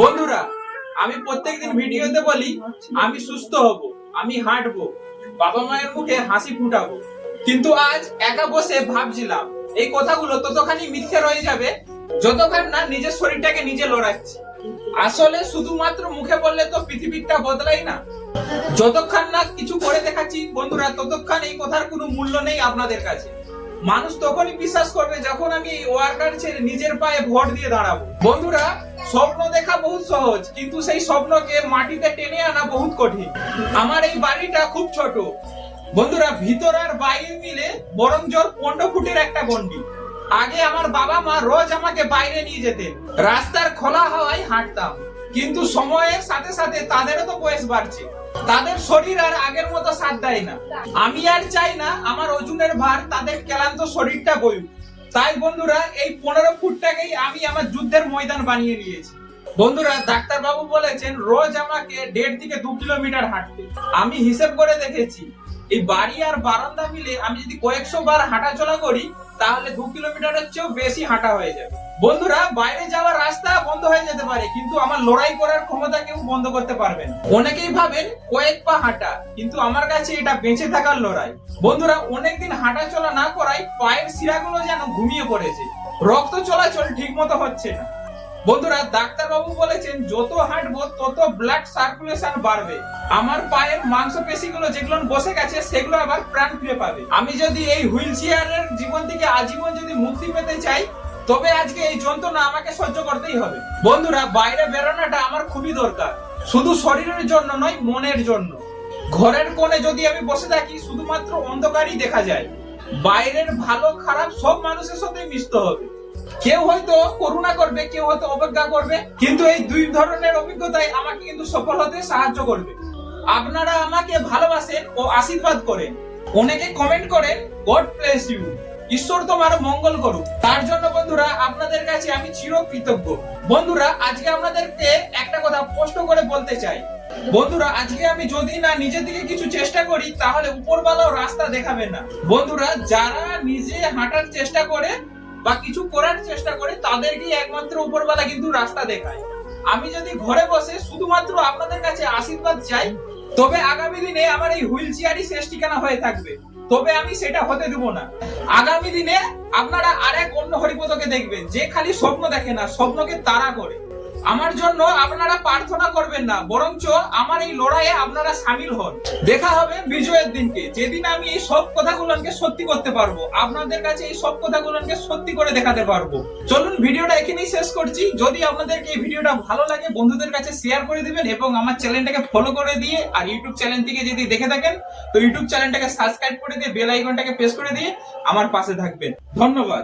বন্ধুরা, আমি প্রত্যেকদিন ভিডিওতে বলি আমি সুস্থ হব, আমি হাঁটবো, বাবা মায়ের মুখে হাসি ফুটাবো। কিন্তু আজ একা বসে ভাবছিলাম এই কথাগুলো ততখানি মিথ্যে রয়ে যাবে যতক্ষণ না নিজের শরীরটাকে নিজে লড়াচ্ছি। আসলে শুধুমাত্র মুখে বললে তো পৃথিবীটা বদলাই না। যতক্ষণ না কিছু করে দেখাচ্ছি বন্ধুরা, ততক্ষণ এই কথার কোনো মূল্য নেই আপনাদের কাছে। মানুষ তখনই বিশ্বাস করবে যখন আমি এই ওয়ার্কার ছেড়ে নিজের পায়ে ভর দিয়ে দাঁড়াবো। বন্ধুরা, স্বপ্ন দেখা বহুত সহজ, কিন্তু সেই স্বপ্নকে মাটিতে টেনে আনা বহুত কঠিন। আমার এই বাড়িটা খুব ছোট বন্ধুরা, ভিতর আর বাইরে মিলে বরং জোর 15 ফুটের একটা গন্ডি। আগে আমার বাবা মা রোজ আমাকে বাইরে নিয়ে যেতেন, রাস্তার খোলা হাওয়ায় হাঁটতাম। কিন্তু সময়ের সাথে সাথে তাদেরও তো বয়স বাড়ছে, তাদের শরীর আর আগের মতো সাথ দেয় না। আমি আর চাই না আমার ওজনের ভার তাদের ক্লান্ত শরীরটা বইুক। তাই বন্ধুরা, এই 15 ফুটটাকেই আমি আমার যুদ্ধের ময়দান বানিয়ে নিয়েছি। বন্ধুরা, ডাক্তার বাবু বলেছেন রোজ আমাকে 1.5 থেকে 2 কিলোমিটার হাঁটতে। আমি হিসেব করে দেখেছি, এই বাড়ি আর বারান্দা মিলে আমি যদি কয়েকশো বার হাঁটাচলা করি তাহলে 2 কিলোমিটারের চেয়েও বেশি হাঁটা হয়ে যাবে। বন্ধুরা, বাইরে যাওয়ার রাস্তা বন্ধ হয়ে যেতে পারে, কিন্তু আমার লড়াই করার ক্ষমতা কেউ বন্ধ করতে পারবে না। অনেকেই ভাবেন কয়েক পা হাঁটা, কিন্তু আমার কাছে এটা বেঁচে থাকার লড়াই। বন্ধুরা, অনেকদিন হাঁটাচলা না করায় পায়ের শিরাগুলো যেন ঘুমিয়ে পড়েছে, রক্ত চলাচল ঠিক মতো হচ্ছে না। বন্ধুরা, ডাক্তার বাবু বলেছেন যত হাঁটবো তত ব্লাড সার্কুলেশন বাড়বে, আমার পায়ের মাংসপেশিগুলো যেগুলো বসে গেছে সেগুলো আবার প্রাণ ফিরে পাবে। আমি যদি এই হুইল চেয়ারের জীবন থেকে আজীবন যদি মুক্তি পেতে চাই, তবে আজকে এই যন্ত্রণা আমাকে সহ্য করতেই হবে। বন্ধুরা, বাইরে বেরোনোটা আমার খুবই দরকার, শুধু শরীরের জন্য নয়, মনের জন্য। ঘরের কোণে যদি আমি বসে থাকি শুধুমাত্র অন্ধকারই দেখা যায়। বাইরের ভালো খারাপ সব মানুষের সাথে মিশতে হবে। কেউ হয়তো করুণা করবে, কেউ হয়তো অবজ্ঞা করবে, কিন্তু এই দুই ধরনের অভিজ্ঞতাই আমাকে কিন্তু সফল হতে সাহায্য করবে। আপনারা আমাকে ভালোবাসেন ও আশীর্বাদ করেন, অনেকে কমেন্ট করেন গড ব্লেস ইউ, ঈশ্বর তোমার মঙ্গল করুক। তার জন্য বন্ধুরা, আপনাদের কাছে আমি চিরকৃতজ্ঞ। বন্ধুরা, আজকে আপনাদেরকে একটা কথা স্পষ্ট করে বলতে চাই। বন্ধুরা, আজকে আমি যদি না নিজের দিকে কিছু চেষ্টা করি তাহলে উপরওয়ালাও রাস্তা দেখাবে না। বন্ধুরা, যারা নিজে হাঁটার চেষ্টা করে বা কিছু করার চেষ্টা করে তাদেরকে একমাত্র উপরওয়ালা কিন্তু রাস্তা দেখায়। আমি যদি ঘরে বসে শুধুমাত্র আপনাদের কাছে আশীর্বাদ চাই, তবে আগামী দিনে আমার এই হুইল চেয়ারই শেষ ঠিকানা হয়ে থাকবে, তবে আমি সেটা হতে দেব না। আগামী দিনে আপনারা আরেক অন্য হরিপদকে দেখবেন যে খালি স্বপ্ন দেখে না, স্বপ্নকে তাড়া করে। আমার জন্য আপনারা প্রার্থনা করবেন না, বরঞ্চ আমার এই লড়াইয়ে আপনারা সামিল হন। দেখা হবে বিজয়ের দিনকে, যেদিন আমি এই সব কথাগুলোকে সত্যি করতে পারবো, আপনাদের কাছে এই সব কথাগুলোকে সত্যি করে দেখাতে পারবো। চলুন ভিডিওটা এখানেই শেষ করছি। যদি আপনাদেরকে এই ভিডিওটা ভালো লাগে বন্ধুদের কাছে শেয়ার করে দিবেন এবং আমার চ্যানেলটাকে ফলো করে দিয়ে, আর ইউটিউব চ্যানেল থেকে যদি দেখে থাকেন তো ইউটিউব চ্যানেলটাকে সাবস্ক্রাইব করে দিয়ে বেল আইকনটাকে প্রেস করে দিয়ে আমার পাশে থাকবেন। ধন্যবাদ।